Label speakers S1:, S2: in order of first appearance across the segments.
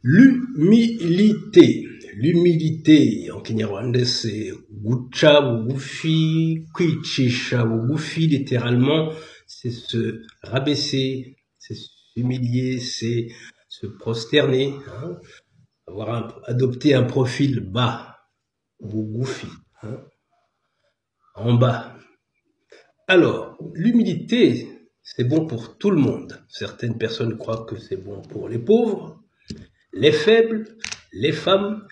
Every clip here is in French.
S1: L'humilité. L'humilité, en kinyarwanda, c'est guca bugufi, kwicisha bugufi, littéralement, c'est se rabaisser, c'est s'humilier, c'est se prosterner, hein, adopter un profil bas, bugufi, hein, en bas. Alors, l'humilité, c'est bon pour tout le monde. Certaines personnes croient que c'est bon pour les pauvres, les faibles, les femmes,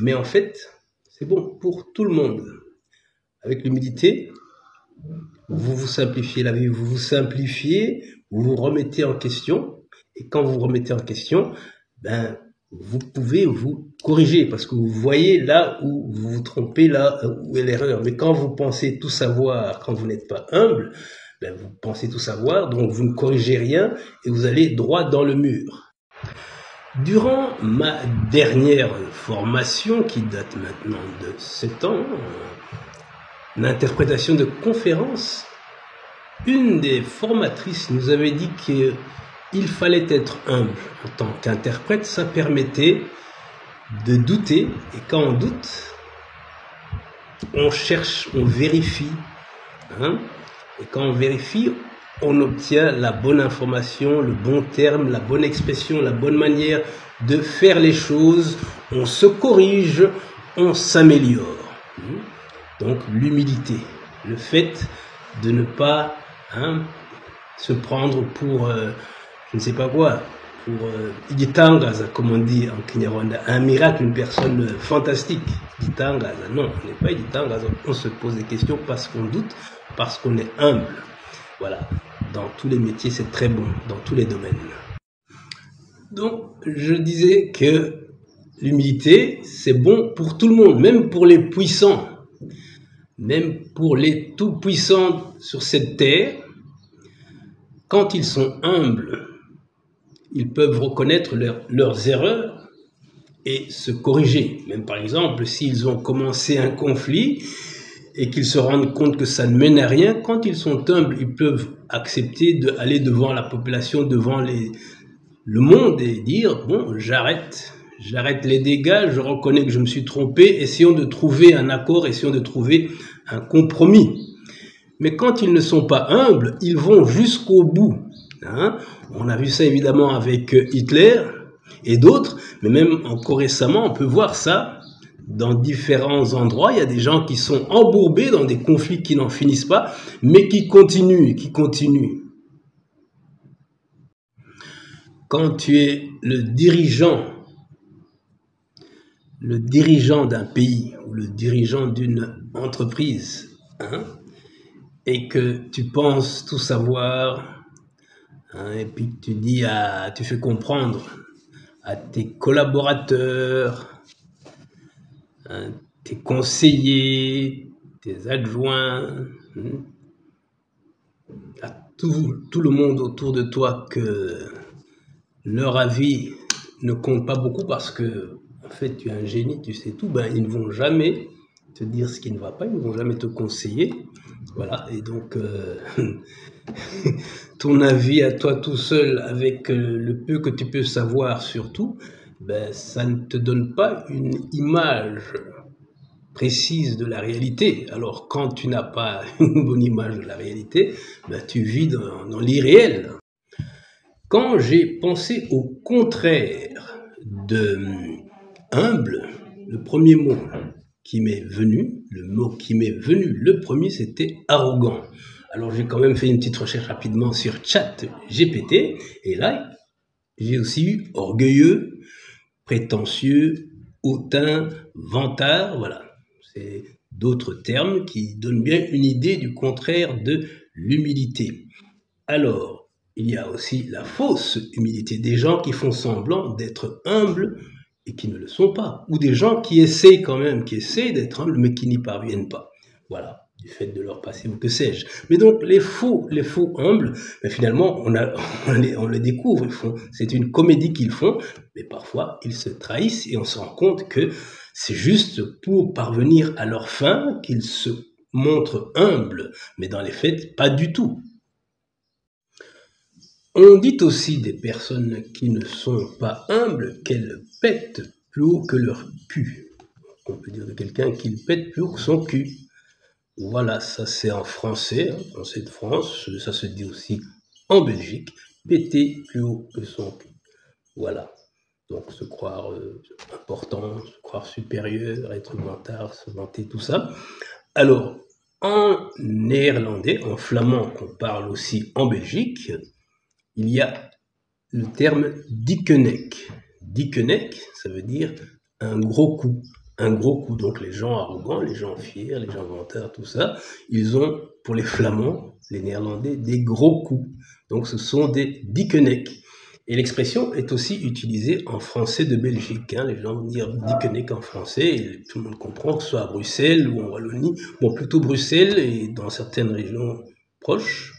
S1: mais en fait, c'est bon pour tout le monde. Avec l'humilité, vous vous simplifiez la vie, vous vous simplifiez, vous vous remettez en question, et quand vous vous remettez en question, ben, vous pouvez vous corriger, parce que vous voyez là où vous vous trompez, là où est l'erreur. Mais quand vous pensez tout savoir, quand vous n'êtes pas humble, ben, vous pensez tout savoir, donc vous ne corrigez rien, et vous allez droit dans le mur. Durant ma dernière formation, qui date maintenant de 7 ans, l'interprétation de conférence, une des formatrices nous avait dit qu'il fallait être humble. En tant qu'interprète, ça permettait de douter, et quand on doute, on cherche, on vérifie, hein? Et quand on vérifie, on obtient la bonne information, le bon terme, la bonne expression, la bonne manière de faire les choses, on se corrige, on s'améliore. Donc l'humilité, le fait de ne pas se prendre pour, je ne sais pas quoi, pour igitangaza, comme on dit en kinyarwanda, un miracle, une personne fantastique. Igitangaza, non, on n'est pas igitangaza, on se pose des questions parce qu'on doute, parce qu'on est humble. Voilà, dans tous les métiers, c'est très bon, dans tous les domaines. Donc, je disais que l'humilité, c'est bon pour tout le monde, même pour les puissants, même pour les tout-puissants sur cette terre. Quand ils sont humbles, ils peuvent reconnaître leurs erreurs et se corriger. Même par exemple, s'ils ont commencé un conflit et qu'ils se rendent compte que ça ne mène à rien, quand ils sont humbles, ils peuvent accepter d'aller devant la population, devant le monde et dire « bon, j'arrête les dégâts, je reconnais que je me suis trompé, essayons de trouver un accord, essayons de trouver un compromis ». Mais quand ils ne sont pas humbles, ils vont jusqu'au bout. Hein? On a vu ça évidemment avec Hitler et d'autres, mais même encore récemment, on peut voir ça dans différents endroits. Il y a des gens qui sont embourbés dans des conflits qui n'en finissent pas, mais qui continuent, Quand tu es le dirigeant d'un pays ou le dirigeant d'une entreprise, hein, et que tu penses tout savoir, hein, et puis tu fais comprendre à tes collaborateurs, hein, tes conseillers, tes adjoints, à tout le monde autour de toi que leur avis ne compte pas beaucoup parce que, en fait, tu es un génie, tu sais tout, ben, ils ne vont jamais te dire ce qui ne va pas, ils ne vont jamais te conseiller. Voilà, et donc, ton avis à toi tout seul, avec le peu que tu peux savoir surtout, ben, ça ne te donne pas une image précise de la réalité. Alors, quand tu n'as pas une bonne image de la réalité, ben, tu vis dans l'irréel. Quand j'ai pensé au contraire de humble, le premier mot qui m'est venu, le premier, c'était arrogant. Alors, j'ai quand même fait une petite recherche rapidement sur ChatGPT, et là, j'ai aussi eu orgueilleux, prétentieux, hautain, vantard, voilà. C'est d'autres termes qui donnent bien une idée du contraire de l'humilité. Alors, il y a aussi la fausse humilité, des gens qui font semblant d'être humbles et qui ne le sont pas, ou des gens qui essaient quand même, qui essaient d'être humbles mais qui n'y parviennent pas. Voilà, du fait de leur passé ou que sais-je. Mais donc les faux humbles, ben finalement on les découvre, c'est une comédie qu'ils font, mais parfois ils se trahissent et on se rend compte que c'est juste pour parvenir à leur fin qu'ils se montrent humbles, mais dans les faits pas du tout. On dit aussi des personnes qui ne sont pas humbles qu'elles pètent plus haut que leur cul. On peut dire de quelqu'un qu'il pète plus haut que son cul. Voilà, ça c'est en français, hein, français de France. Ça se dit aussi en Belgique, péter plus haut que son cul. Voilà. Donc se croire important, se croire supérieur, être vantard, se vanter, tout ça. Alors, en néerlandais, en flamand qu'on parle aussi en Belgique, il y a le terme dikkenek. Dikkenek, ça veut dire un gros coup. Un gros coup. Donc les gens arrogants, les gens fiers, les gens vantards, tout ça, ils ont, pour les Flamands, les Néerlandais, des gros coups. Donc ce sont des dikkenek. Et l'expression est aussi utilisée en français de Belgique. Hein. Les gens vont dire dikkenek en français, et tout le monde comprend, que ce soit à Bruxelles ou en Wallonie. Bon, plutôt Bruxelles et dans certaines régions proches,